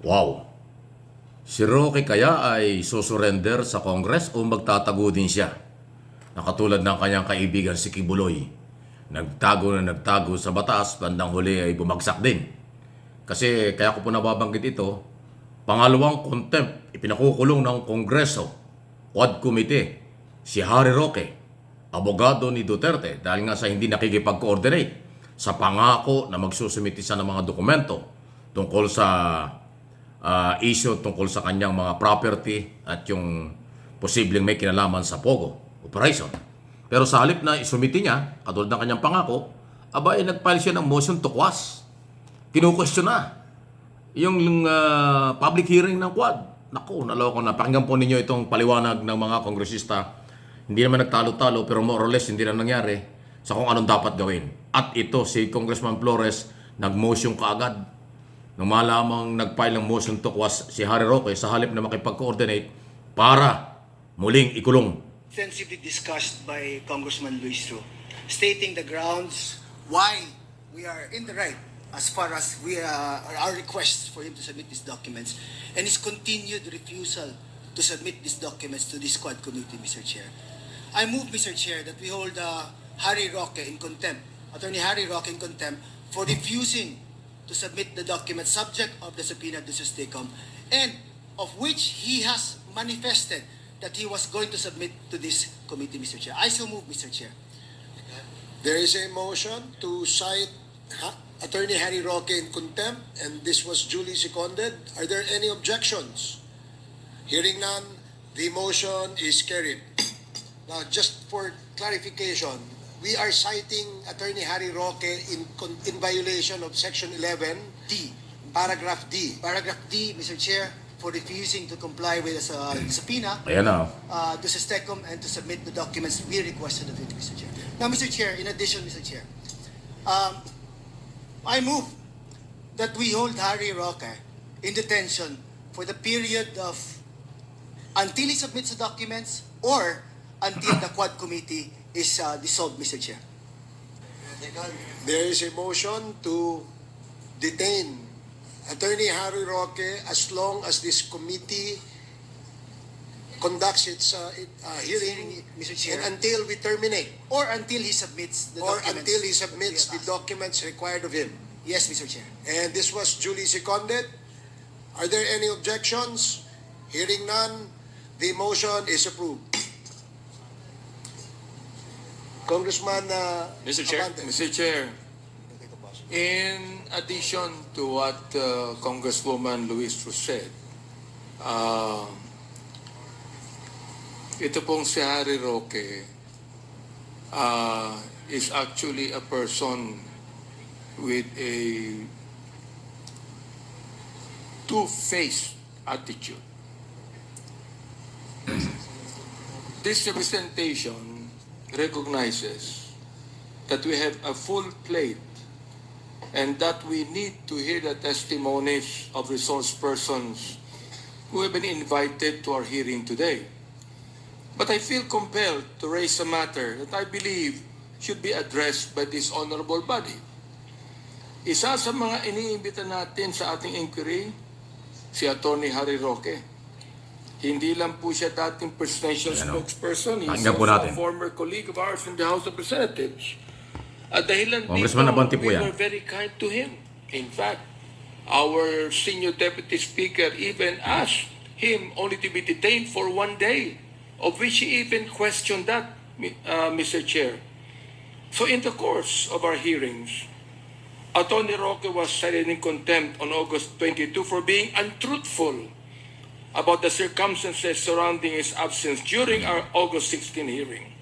Wow! Si Roque kaya ay susurrender sa Congress o magtatago din siya? Nakatulad ng kanyang kaibigan si Quiboloy. Nagtago na nagtago sa batas, bandang huli ay bumagsak din. Kasi kaya ko po nababanggit ito, pangalawang contempt, ipinakukulong ng Kongreso, Quad Committee, si Harry Roque, abogado ni Duterte dahil nga sa hindi nakikipag-coordinate sa pangako na magsusumiti siya ng mga dokumento tungkol sa issue tungkol sa kanyang mga property at yung posibleng may kinalaman sa Pogo operation. Pero sa halip na isumiti niya, katulad ng kanyang pangako, aba ay nag-file siya ng motion to quash. Kinu-question na yung public hearing ng Quad. Naku, naloko na. Pakinggan po ninyo itong paliwanag ng mga kongresista. Hindi naman nagtalo-talo pero more or less hindi na nangyari sa kung anong dapat gawin. At ito si Congressman Flores nag-motion kaagad. Nung malamang nag-file ng motion to quash si Harry Roque sa halip na makipag-coordinate para muling ikulong. Extensively discussed by Congressman Luis Ru, stating the grounds why we are in the right as far as our request for him to submit these documents and his continued refusal to submit these documents to this Quad Committee, Mr. Chair. I move, Mr. Chair, that we hold Harry Roque in contempt, Attorney Harry Roque in contempt for refusing to submit the documents subject of the subpoena de Sustecom and of which he has manifested that he was going to submit to this committee, Mr. Chair. I so move, Mr. Chair. There is a motion to cite Attorney Harry Roque in contempt, and this was duly seconded. Are there any objections? Hearing none, the motion is carried. Now, just for clarification, we are citing Attorney Harry Roque in violation of Section 11, D. Paragraph D. Paragraph D, Mr. Chair, for refusing to comply with the subpoena Ayan na. to Sustecom and to submit the documents we requested of it, Mr. Chair. Now, Mr. Chair, in addition, Mr. Chair, I move that we hold Harry Roque in detention for the period of until he submits the documents or until the Quad Committee is dissolved, Mr. Chair. There is a motion to detain Attorney Harry Roque as long as this committee conducts its hearing, Mr. Chair. and until we terminate, Or until he submits the or documents. until he submits that we the have documents required of him. asked. Yes, Mr. Chair. And this was duly seconded. Are there any objections? Hearing none, the motion is approved. Congressman Mr. Chair, Abante. Mr. Chair, in addition to what Congresswoman Luis Ru said, ito pong si Harry Roque is actually a person with a two-faced attitude. This representation recognizes that we have a full plate and that we need to hear the testimonies of resource persons who have been invited to our hearing today. But I feel compelled to raise a matter that I believe should be addressed by this honorable body. Isa sa mga iniimbita natin sa ating inquiry, si Attorney Harry Roque. Hindi lang po siya dating presidential spokesperson. He's Pakinggan po also natin. a former colleague of ours in the House of Representatives. At dahilan Congressman Abante po we yan. were very kind to him. In fact, our senior deputy speaker even asked him only to be detained for 1 day, of which he even questioned that, Mr. Chair. So in the course of our hearings, Attorney Roque was cited in contempt on August 22 for being untruthful about the circumstances surrounding his absence during our August 16 hearing.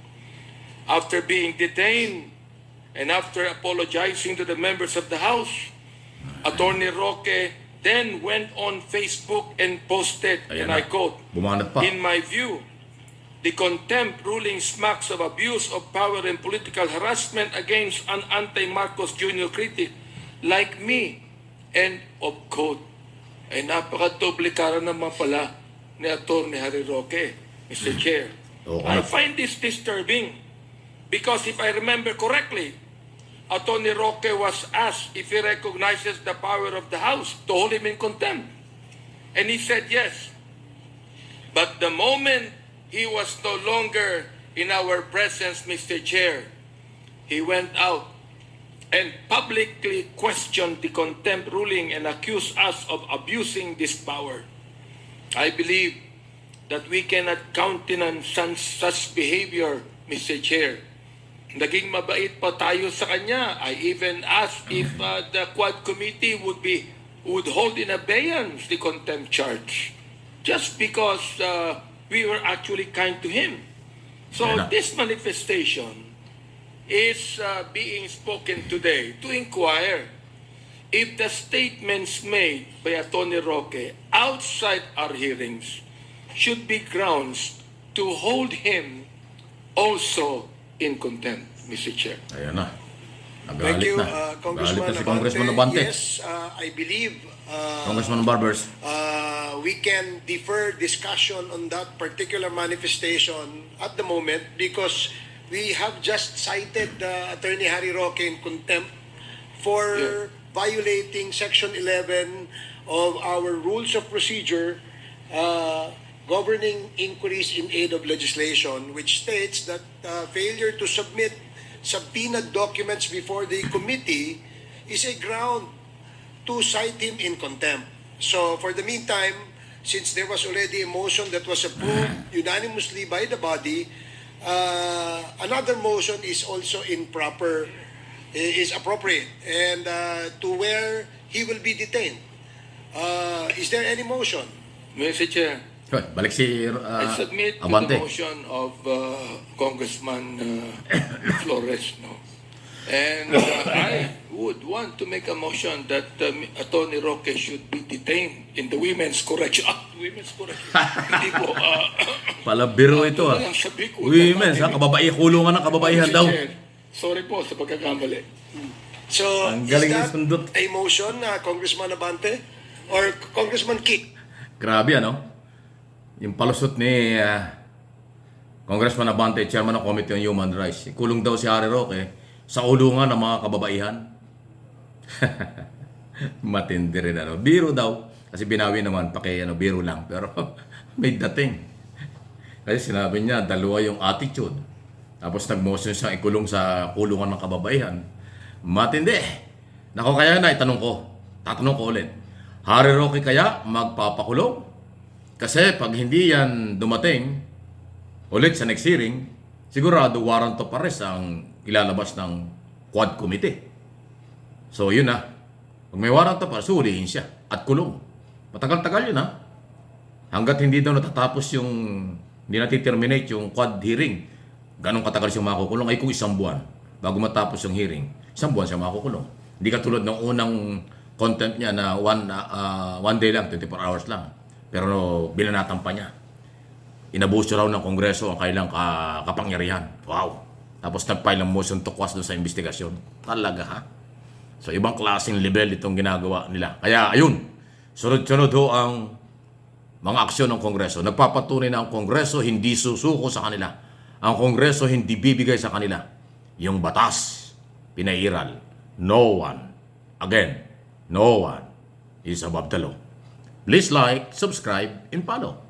After being detained and after apologizing to the members of the House, Attorney Roque then went on Facebook and posted, Ayan and na. I quote, Bumanat pa. "In my view, the contempt ruling smacks of abuse of power and political harassment against an anti-Marcos Jr. critic like me," end of quote. Ay napaka-doble cara naman pala ni Atty. Harry Roque, Mr. Chair. Oo I nga. find this disturbing because if I remember correctly, Atty. Roque was asked if he recognizes the power of the House to hold him in contempt. And he said yes. But the moment he was no longer in our presence, Mr. Chair, he went out and publicly questioned the contempt ruling and accused us of abusing this power. I believe that we cannot countenance such behavior, Mr. Chair. Naging mabait pa tayo sa kanya. I even asked if the Quad Committee would hold in abeyance the contempt charge just because we were actually kind to him. So this manifestation is being spoken today to inquire if the statements made by Atty. Roque outside our hearings should be grounds to hold him also in contempt, Mr. Chair. Ayan na. Thank Nagalit you, na. Nagalit Congressman na si Congressman Abante. Yes, I believe Congressman Barbers. we can defer discussion on that particular manifestation at the moment because we have just cited Attorney Harry Roque in contempt for violating Section 11 of our Rules of Procedure governing inquiries in aid of legislation, which states that failure to submit subpoenaed documents before the committee is a ground to cite him in contempt. So for the meantime, since there was already a motion that was approved unanimously by the body, another motion is also is appropriate, and to where he will be detained. Is there any motion? Mr. Chair, Hoy, balik si I submit to Abante. the motion of Congressman Flores, no? And I would want to make a motion that Atty. Roque should be detained in the Women's Correction. Women's Correction. Hindi po. Palabiro ito Ano lang sabi ko, Women's ha, kababae, kulungan ng kababaihan Mr. daw. Chair, sorry po sa pagkakamali. So Ang is galing ni that Sundot. a motion, Congressman Abante? Or Congressman Kik? Grabe ano? Yung palusot ni Congressman Abante, Chairman ng Committee on Human Rights. Kulong daw si Harry Roque sa ulungan ng mga kababaihan. Matindi rin ano. Biro daw. Kasi binawi naman, biro lang. Pero may dating. Kasi sinabi niya, dalawa yung attitude. Tapos nag-motion siya ikulong sa kulungan ng kababaihan. Matindi. Nako, kaya na, tatanong ko ulit. Harry Roque kaya magpapakulong? Kasi pag hindi yan dumating ulit sa next hearing, sigurado warrant of arrest ang ilalabas ng Quad Committee. So yun na. Pag may warrant of arrest, hulihin siya at kulong. Matagal-tagal yun ha. Hanggat hindi daw natatapos hindi natiterminate yung Quad hearing, ganun katagal siyang makukulong ay kung 1 buwan bago matapos yung hearing, 1 buwan siya makukulong. Hindi katulad ng unang contempt niya na one day lang, 24 hours lang. Pero binanatan pa niya. Inabuso raw ng Kongreso ang kailang kapangyarihan. Wow! Tapos nag-file ng motion to quash doon sa investigasyon. Talaga ha? So ibang klaseng level itong ginagawa nila. Kaya ayun, sunod-sunod ho ang mga aksyon ng Kongreso. Nagpapatunay na ang Kongreso hindi susuko sa kanila. Ang Kongreso hindi bibigay sa kanila. Yung batas, pinairal. No one, again, no one is above the law. Please like, subscribe, and follow.